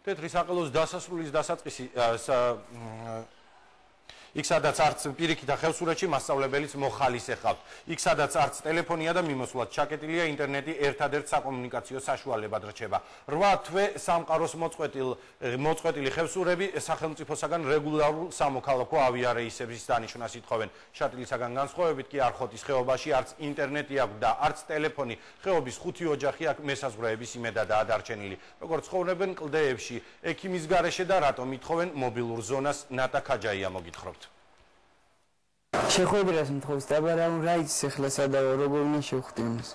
თეთრი საყელოს დასასრულის დასაწყისი იქ სადაც არც პირიქით და ხევსურეთში მასწავლებელიც მოხალის ეხავთ. იქ სადაც არც ტელეფონია და მიმოსვლად ჩაკეტილია ინტერნეტი ერთადერთ საკომუნიკაციო საშუალებად რჩება. 8 თვე სამყაროს მოწყვეტილი ხევსურები სახელმწიფოსაგან რეგულარულ სამოქალაქო ავიარეისების დანიშვნას ითხოვენ. შატილისაგან განსხვავებით კი არხოტის ხეობაში არც ინტერნეტი აქვს და არც ტელეფონი. ხეობის 5 ოჯახი აქ მესაზღვრეების იმედადაა დარჩენილი. როგორც ცხოვრობენ კლდეებში, ექიმის გარეშე და რატომ ითხოვენ მობილურ ზონას, ნატა ქაჯაია მოგითხრობთ. შეხვედრას მთხოვს დაბარამ რა იცის ახლა სადაა როგორ უნდა შევხვდიოს.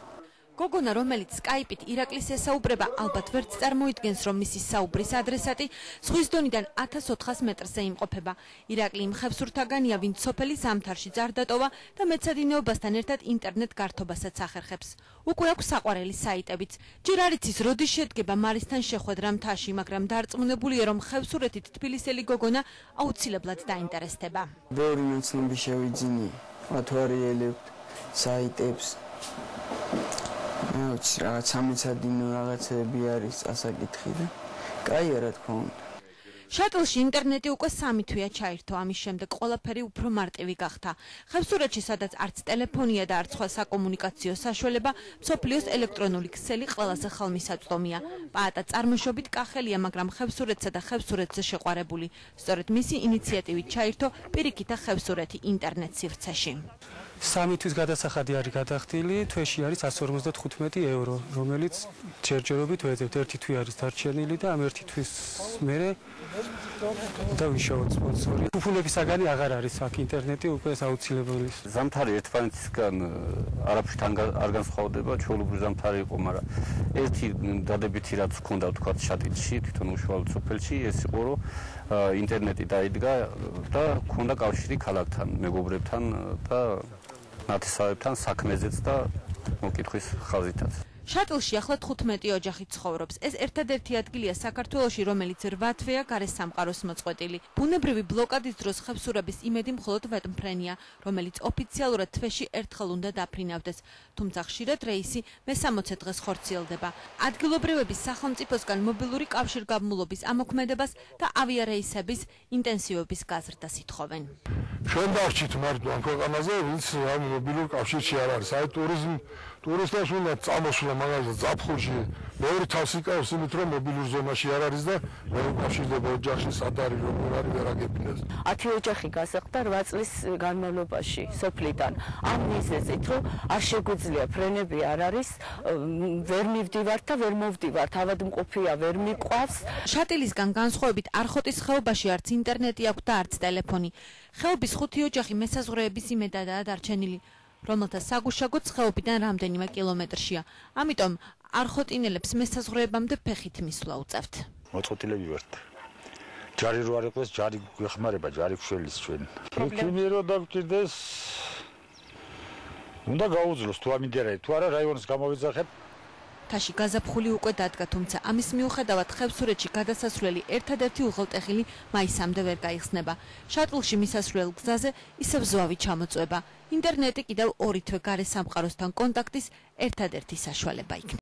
გოგონა, რომელიც სკაიპით ირაკლის ესაუბრება, ალბათ ვერც წარმოიდგენს, რომ მისი საუბრის ადრესატი ზღვის დონიდან 1400 მეტრზე იმყოფება. ირაკლი იმ ხევსურთაგანია, ვინც სოფელი ზამთარში ძარდატოვა და მეცადინეობასთან ერთად ინტერნეტ გართობასაც ახერხებს. უკვე აქვს საყვარელი საიტებიც. ჯერ არ იცის, როდის შედგება მარისთან შეხვედრა მთაში, მაგრამ დარწმუნებულია, რომ ხევსურეთით თბილისელი გოგონა აუცილებლად დაინტერესდება. ბევრი ნაცნობი შევიძინე, ათვარიელებთ საიტებს. რაღაც სამეცადინო რაღაცები არის წასაკითხი და კაია რა თქმა უნდა. შატლში ინტერნეტი უკვე 3 თვეა ჩაირთო, ამის შემდეგ ყველაფერი უფრო მარტივი გახდა. ხევსურეთში, სადაც არც ტელეფონია და არც სხვა საკომუნიკაციო საშუალება, მსოფლიოს ელექტრონული ქსელი ყველაზე ხელმისაწვდომია. პაატა წარმოშობით კახელია, მაგრამ ხევსურეთსა და ხევსურეთზე შეყვარებული. სწორედ მისი ინიციატივით ჩაირთო პირიქითა ხევსურეთი ინტერნეტ სივრცეში. 3 თვის გადასახადი არის გადახდილი, თვეში არის 155 евро, რომელიც ჯერჯერობით ვეძებთ. 1 თვე არის დარჩენილი და ამ 1 თვის მერე დავიშოვოთ სპონსორი. ფუფულებისაგანი აღარ არის აქ ინტერნეტი, უკვე აუცილებელი. ზამთარი ერთმანეთისგან არაფრთან არ განსხვავდება, ჩვეულებრივ ზამთარი იყო, მაგრამ ერთი დადებითი რაც ჰქონდა თქვა შატილში, თვითონ უშუალოდ სოფელში, ეს იყო რომ ინტერნეტი დაიდგა და ჰქონდა კავშირი ქალაქთან, მეგობრებთან და ნათესავებთან საქმეზეც და მოკითხვის ხაზითაც. შატლში ახლა 15 ოჯახი ცხოვრობს. ეს ერთადერთი ადგილია საქართველოში, რომელიც 8 თვეა გარე სამყაროს მოწყვეტილი. ბუნებრივი ბლოკადის დროს ხევსურების იმედი მხოლოდ ვეტმფრენია, რომელიც ოფიციალურად თვეში ერთხელ უნდა დაფრინავდეს. თუმცა ხშირად რეისი მე-60 დღეს ხორციელდება. ადგილობრივების სახელმწიფოსგან მობილური კავშირგაბმულობის ამოქმედებას და ავიარეისების ინტენსივობის გაზრდას ითხოვენ. ჩვენ დავჭით მარტო ამ ქვეყანაზე, ვინც ამ მობილურ კავშირში არ არის. აი ტურისტებს უნდა წამოსვლა მაგალითად ზაფხულში მეორე თავს იკავებს იმით რომ მობილურ ზონაში არ არის და ვერ უკავშირდება ოჯახში სად არის როგორ არის ვერ აგებინებს. 10 ოჯახი გასახდა 8 წლის განმავლობაში სოფლიდან. ამ მიზეზით რომ არ შეგვიძლია ფრენები არ არის, ვერ მივდივართ და ვერ მოვდივართ, ავადმყოფია ვერ მიყვავს. შატილისგან განსხვავებით არხოტის ხეობაში არც ინტერნეტი აქვს და არც ტელეფონი. ხეობის 5 ოჯახი მესაზღვრეების იმედადაა დარჩენილი, რომელთა საგუშაგოც ხეობიდან რამდენიმე კილომეტრშია. ამიტომ არხოტინელებს მესაზღვრეებამდე ფეხით მისვლა უწევთ. მოწყვეტილები ვართ. ჯარი რო არ იყოს, ჯარი გვეხმარება, ჯარი გვშველის ჩვენ. იქნე რომ დაგჭირდეს უნდა გაუძლოს თუ ამინდერე, თუ არა რაიონის გამოვიძახებ. თაში გაზაფხული უკვე დადგა, თუმცა ამის მიუხედავად ხევსურეთში გადასასვლელი ერთადერთი უღელტეხილი მაისამდე ვერ გაიხსნება. შატლში მისასვლელ გზაზე ისევ ზვავი ჩამოწვება. ინტერნეტი კიდევ 2 თვე გარე სამყაროსთან კონტაქტის ერთადერთი საშუალება იქნება.